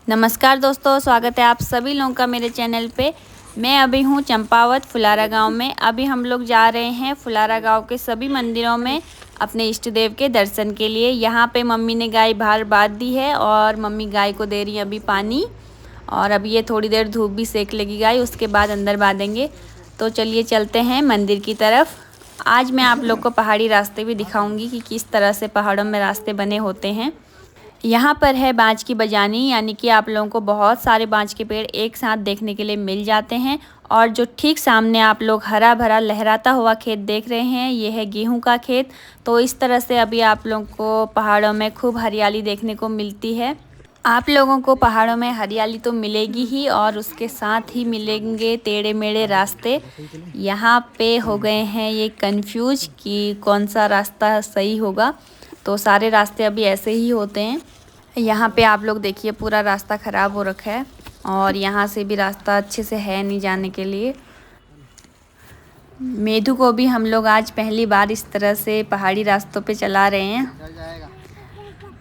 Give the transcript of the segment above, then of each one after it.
नमस्कार दोस्तों, स्वागत है आप सभी लोगों का मेरे चैनल पे। मैं अभी हूँ चंपावत फुलारा गांव में। अभी हम लोग जा रहे हैं फुलारा गांव के सभी मंदिरों में अपने इष्ट देव के दर्शन के लिए। यहाँ पे मम्मी ने गाय बाहर बांध दी है और मम्मी गाय को दे रही है अभी पानी। और अभी ये थोड़ी देर धूप भी सेक लेगी गाय, उसके बाद अंदर बांधेंगे। तो चलिए चलते हैं मंदिर की तरफ। आज मैं आप लोग को पहाड़ी रास्ते भी दिखाऊँगी कि किस तरह से पहाड़ों में रास्ते बने होते हैं। यहाँ पर है बाँज की बजानी, यानी कि आप लोगों को बहुत सारे बाँज के पेड़ एक साथ देखने के लिए मिल जाते हैं। और जो ठीक सामने आप लोग हरा भरा लहराता हुआ खेत देख रहे हैं, ये है गेहूं का खेत। तो इस तरह से अभी आप लोगों को पहाड़ों में खूब हरियाली देखने को मिलती है। आप लोगों को पहाड़ों में हरियाली तो मिलेगी ही, और उसके साथ ही मिलेंगे टेढ़े मेढ़े रास्ते। यहाँ पे हो गए हैं ये कंफ्यूज कि कौन सा रास्ता सही होगा। तो सारे रास्ते अभी ऐसे ही होते हैं। यहाँ पे आप लोग देखिए पूरा रास्ता ख़राब हो रखा है, और यहाँ से भी रास्ता अच्छे से है नहीं जाने के लिए। मेधु को भी हम लोग आज पहली बार इस तरह से पहाड़ी रास्तों पे चला रहे हैं।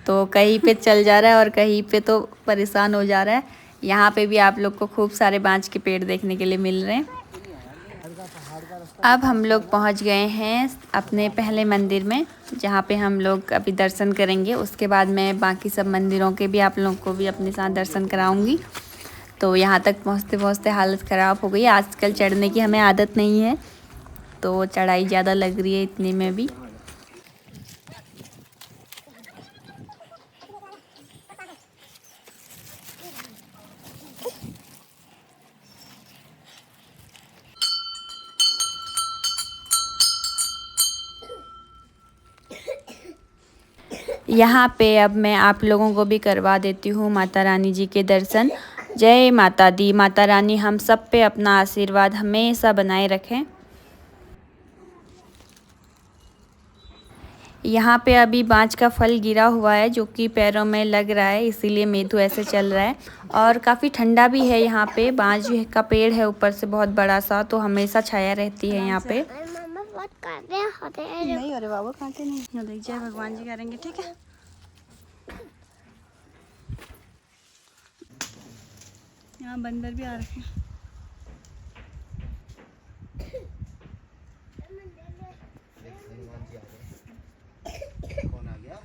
तो कहीं पे चल जा रहा है और कहीं पे तो परेशान हो जा रहा है। यहाँ पे भी आप लोग को खूब सारे बाँज के पेड़ देखने के लिए मिल रहे हैं। अब हम लोग पहुँच गए हैं अपने पहले मंदिर में, जहाँ पे हम लोग अभी दर्शन करेंगे। उसके बाद मैं बाकी सब मंदिरों के भी आप लोगों को भी अपने साथ दर्शन कराऊंगी। तो यहाँ तक पहुँचते पहुँचते हालत ख़राब हो गई। आजकल चढ़ने की हमें आदत नहीं है, तो चढ़ाई ज़्यादा लग रही है इतने में भी। यहाँ पे अब मैं आप लोगों को भी करवा देती हूँ माता रानी जी के दर्शन। जय माता दी। माता रानी हम सब पे अपना आशीर्वाद हमेशा बनाए रखें। यहाँ पे अभी बाँज का फल गिरा हुआ है जो कि पैरों में लग रहा है, इसीलिए मेधु ऐसे चल रहा है। और काफ़ी ठंडा भी है यहाँ पे। बाँज का पेड़ है ऊपर से बहुत बड़ा सा, तो हमेशा छाया रहती है यहाँ पे। नहीं अरे बाबा कांटे नहीं, देख जय भगवान जी करेंगे, ठीक है। यहाँ बंदर भी आ रखे हैं। कौन आ गया?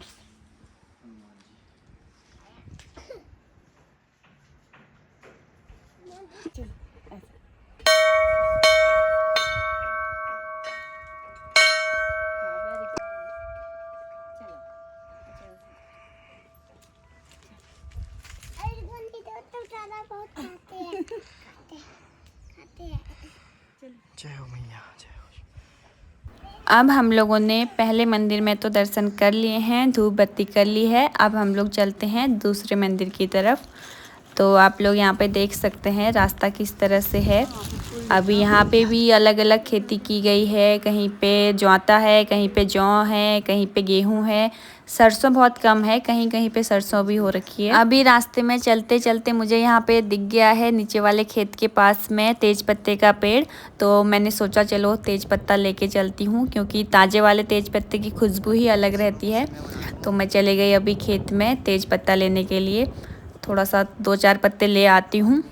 जय हो मैया, जय हो। अब हम लोगों ने पहले मंदिर में तो दर्शन कर लिए हैं, धूप बत्ती कर ली है। अब हम लोग चलते हैं दूसरे मंदिर की तरफ। तो आप लोग यहाँ पे देख सकते हैं रास्ता किस तरह से है। अभी यहाँ पे भी अलग अलग खेती की गई है। कहीं पे ज्वाता है, कहीं पे जौ है, कहीं पे गेहूं है। सरसों बहुत कम है, कहीं कहीं पे सरसों भी हो रखी है। अभी रास्ते में चलते चलते मुझे यहाँ पे दिख गया है नीचे वाले खेत के पास में तेज पत्ते का पेड़। तो मैंने सोचा चलो तेज पत्ता लेके चलती हूँ, क्योंकि ताज़े वाले तेज पत्ते की खुशबू ही अलग रहती है। तो मैं चले गई अभी खेत में तेज पत्ता लेने के लिए। थोड़ा सा 2-4 पत्ते ले आती हूँ।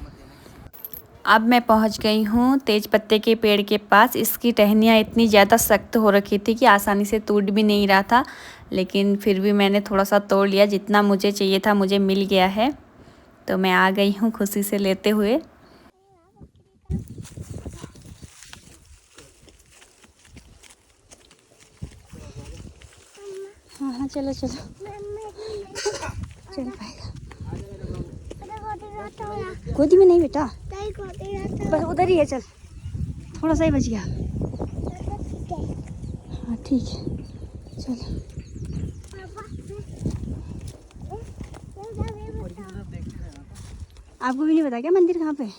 अब मैं पहुंच गई हूँ तेज पत्ते के पेड़ के पास। इसकी टहनियाँ इतनी ज़्यादा सख्त हो रखी थी कि आसानी से टूट भी नहीं रहा था, लेकिन फिर भी मैंने थोड़ा सा तोड़ लिया। जितना मुझे चाहिए था मुझे मिल गया है, तो मैं आ गई हूँ खुशी से लेते हुए। हाँ हाँ चलो चलो चल पाएगा। गोदी में नहीं बेटा, बस उधर ही है। चल थोड़ा सा ही बच गया। हाँ ठीक है चलो। आपको भी नहीं पता क्या मंदिर कहाँ पे है?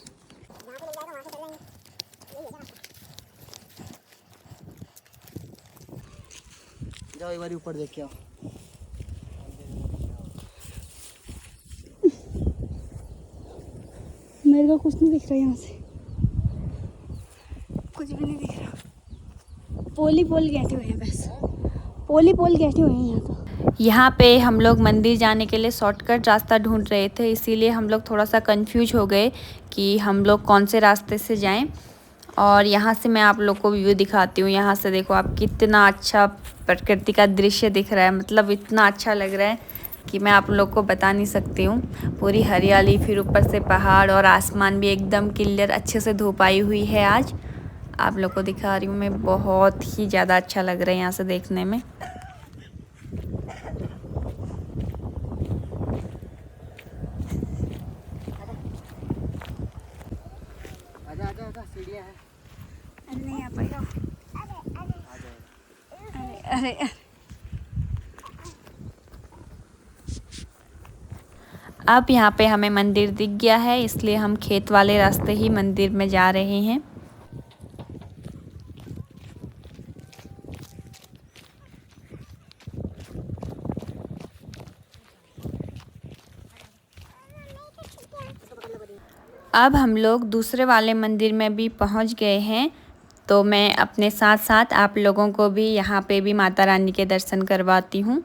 जाओ एक बार ऊपर देख के आओ। मेरे को कुछ नहीं दिख रहा यहाँ से, कुछ भी नहीं दिख रहा। पोल ही पोल बैठे हुए हैं, बस पोल ही पोल बैठे हुए हैं यहाँ तो। यहाँ पे हम लोग मंदिर जाने के लिए शॉर्टकट रास्ता ढूंढ रहे थे, इसीलिए हम लोग थोड़ा सा कंफ्यूज हो गए कि हम लोग कौन से रास्ते से जाएं। और यहाँ से मैं आप लोग को व्यू दिखाती हूँ। यहाँ से देखो आप, कितना अच्छा प्रकृति का दृश्य दिख रहा है, मतलब इतना अच्छा लग रहा है कि मैं आप लोग को बता नहीं सकती हूँ। पूरी हरियाली, फिर ऊपर से पहाड़ और आसमान भी एकदम क्लियर, अच्छे से धूप आई हुई है आज। आप लोग को दिखा रही हूँ मैं, बहुत ही ज़्यादा अच्छा लग रहा है यहाँ से देखने में। आजा आजा आजा, सीढ़ियाँ हैं। अरे नहीं आ पाएगा। आ जाएगा। अरे अरे, अब यहाँ पे हमें मंदिर दिख गया है, इसलिए हम खेत वाले रास्ते ही मंदिर में जा रहे हैं। अब हम लोग दूसरे वाले मंदिर में भी पहुँच गए हैं, तो मैं अपने साथ साथ आप लोगों को भी यहाँ पे भी माता रानी के दर्शन करवाती हूँ।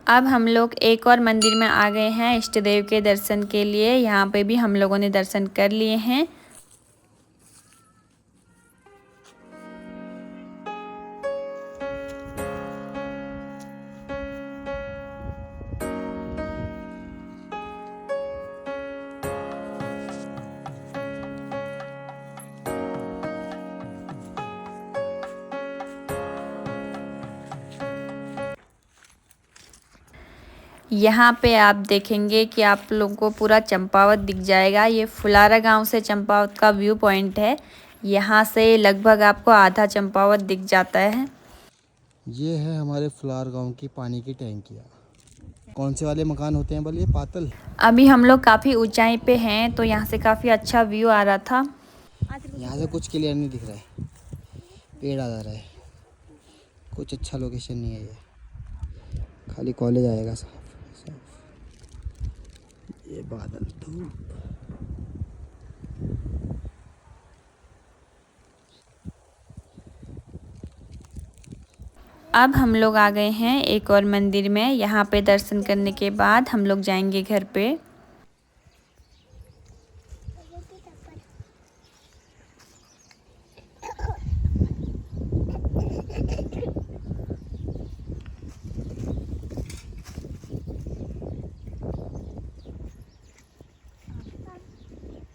अब हम लोग एक और मंदिर में आ गए हैं इष्ट देव के दर्शन के लिए। यहाँ पे भी हम लोगों ने दर्शन कर लिए हैं। यहाँ पे आप देखेंगे कि आप लोगों को पूरा चंपावत दिख जाएगा। ये फुलारा गांव से चंपावत का व्यू पॉइंट है। यहाँ से लगभग आपको आधा चंपावत दिख जाता है। ये है हमारे फुलार गांव की पानी की टैंकियाँ। कौन से वाले मकान होते हैं बोलिए? पातल। अभी हम लोग काफ़ी ऊंचाई पे हैं, तो यहाँ से काफ़ी अच्छा व्यू आ रहा था। यहाँ से कुछ क्लियर नहीं दिख रहा है, पेड़ आ जा रहा है, कुछ अच्छा लोकेशन नहीं है ये, खाली कॉलेज आएगा साफ साफ। ये बादल, धूप। अब हम लोग आ गए हैं एक और मंदिर में। यहाँ पे दर्शन करने के बाद हम लोग जाएंगे घर पे।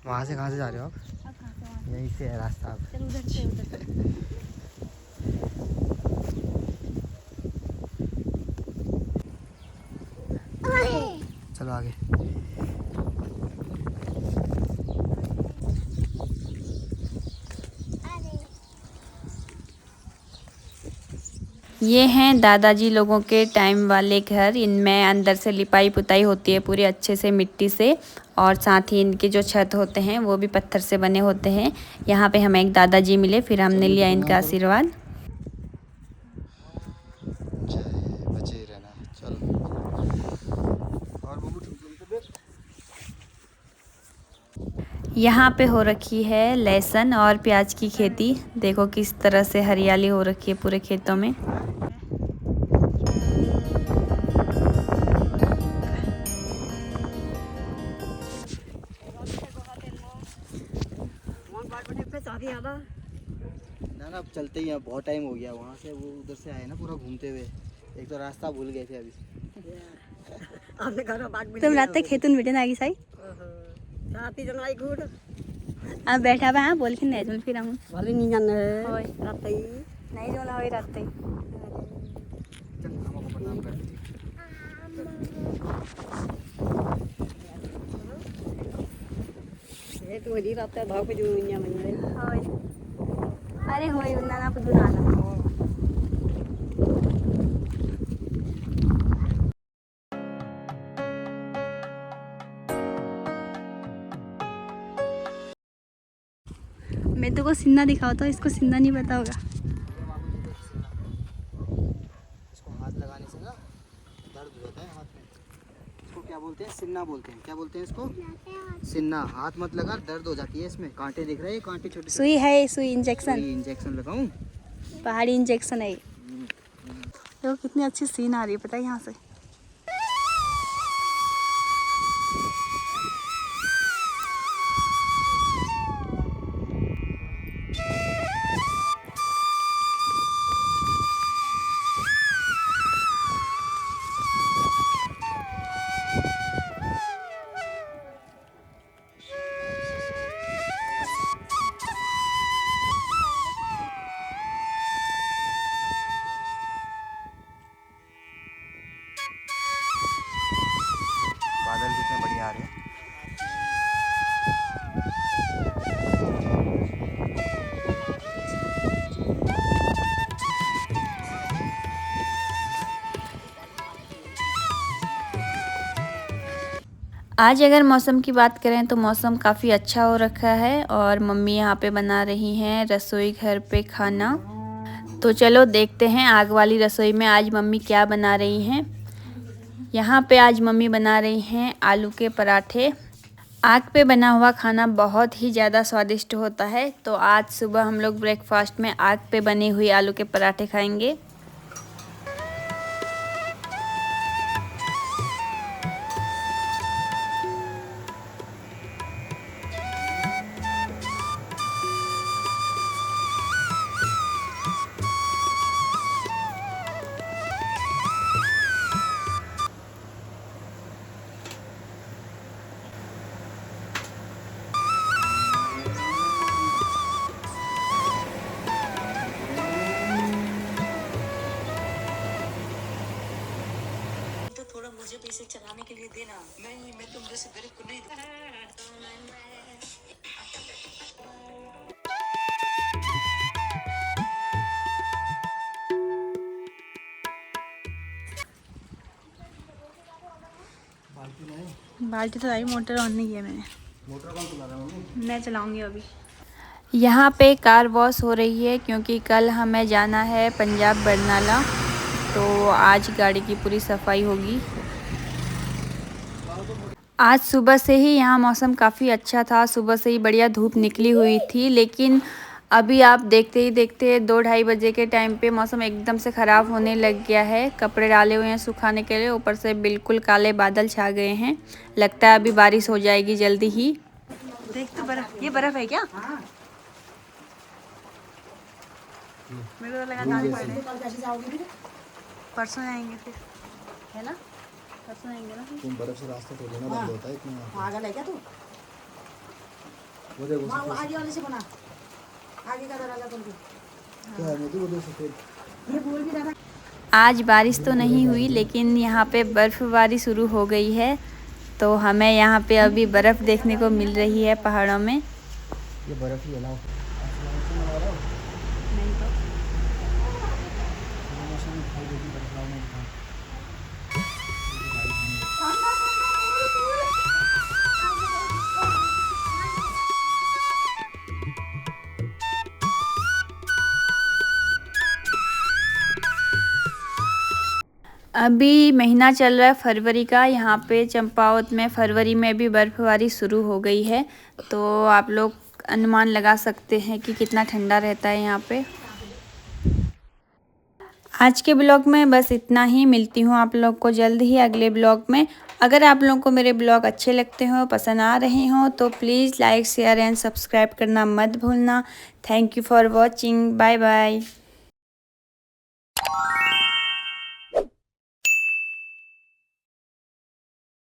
वहाँ से कहाँ से जा रहे हो आप? यहीं से है रास्ता। आप उधर से चलो आगे। ये हैं दादाजी लोगों के टाइम वाले घर। इनमें अंदर से लिपाई पुताई होती है पूरी अच्छे से मिट्टी से, और साथ ही इनके जो छत होते हैं वो भी पत्थर से बने होते हैं। यहाँ पे हमें एक दादाजी मिले, फिर हमने लिया इनका आशीर्वाद। बचे रहना। चलो यहाँ पे हो रखी है लहसुन और प्याज की खेती। देखो किस तरह से हरियाली हो रखी है पूरे खेतों में। ना अब चलते ही हैं, बहुत टाइम हो गया। वहाँ से वो उधर से आए ना पूरा घूमते हुए, एक तो रास्ता भूल गए थे अभी। तुम रात खेतुन बेटे ना सही अब बैठा बा हाँ बोल के नहीं तुम फिर हम वाले नहीं जाना है होय रात ही नहीं जोला होई रात ही। चल मामा को प्रणाम कर दीजिए। ये तो वही रात है भाव पे जो नहीं जाना है होय अरे होय ना ना पुदुना मैं तो को सिन्ना दिखाओ तो इसको सिन्ना नहीं पता होगा। इसको हाथ लगाने से ना दर्द होता है हाथ में। इसको क्या बोलते हैं? सिन्ना बोलते हैं। क्या बोलते हैं इसको? सिन्ना। हाथ मत लगा, दर्द हो जाती है इसमें। कांटे दिख रहे हैं, कांटे छोटे। सुई है, सुई इंजेक्शन, इंजेक्शन लगाऊं? पहाड़ी इंजेक्शन है। देखो कितनी अच्छी सीन आ रही है पता है यहाँ से। बादल कितने बढ़िया आ रहे हैं। आज अगर मौसम की बात करें तो मौसम काफ़ी अच्छा हो रखा है और मम्मी यहाँ पे बना रही हैं रसोई घर पे खाना। तो चलो देखते हैं आग वाली रसोई में आज मम्मी क्या बना रही हैं। यहाँ पे आज मम्मी बना रही हैं आलू के पराठे। आग पे बना हुआ खाना बहुत ही ज़्यादा स्वादिष्ट होता है। तो आज सुबह हम लोग ब्रेकफास्ट में आग पे बने हुए आलू के पराठे खाएंगे। थोड़ा मुझे भी इसे चलाने के लिए देना। नहीं, मैं तुम जैसे गरीब को नहीं बाल्टी तो आई, मोटर ऑन नहीं किया मैंने। मोटर कौन चला रहा है? मैं चलाऊंगी अभी। यहाँ पे कार वॉश हो रही है क्योंकि कल हमें जाना है पंजाब बरनाला, तो आज गाड़ी की पूरी सफाई होगी। आज सुबह से ही यहाँ मौसम काफ़ी अच्छा था, सुबह से ही बढ़िया धूप निकली हुई थी, लेकिन अभी आप देखते ही देखते 2-2:30 बजे के टाइम पे मौसम एकदम से ख़राब होने लग गया है। कपड़े डाले हुए हैं सुखाने के लिए, ऊपर से बिल्कुल काले बादल छा गए हैं। लगता है अभी बारिश हो जाएगी जल्दी ही। देख तो बर्फ, ये बर्फ है क्या? मेरे को लगा दाल पड़े। परसों जाएंगे फिर, है ना? परसों जाएंगे ना। तुम बर्फ से रास्ता तो लेना बंद होता है इतना। पागल है क्या तू? वो देखो माँ वो आगे वाले से बना, आगे का दरवाजा खोल के। क्या है मोदी, वो देखो सफेद। ये बोल भी रहा था। आज बारिश तो नहीं हुई लेकिन यहाँ पे बर्फ़बारी शुरू हो गई है, तो हमें यहाँ पे अभी बर्फ़ देखने को मिल रही है पहाड़ों में। ये बर्फ ही है ना। नहीं तो अभी महीना चल रहा है फरवरी का। यहाँ पे चंपावत में फरवरी में भी बर्फ़बारी शुरू हो गई है, तो आप लोग अनुमान लगा सकते हैं कि कितना ठंडा रहता है यहाँ पे। आज के ब्लॉग में बस इतना ही। मिलती हूँ आप लोग को जल्द ही अगले ब्लॉग में। अगर आप लोगों को मेरे ब्लॉग अच्छे लगते हो, पसंद आ रहे हो, तो please like share and subscribe करना मत भूलना। Thank you for watching. Bye bye.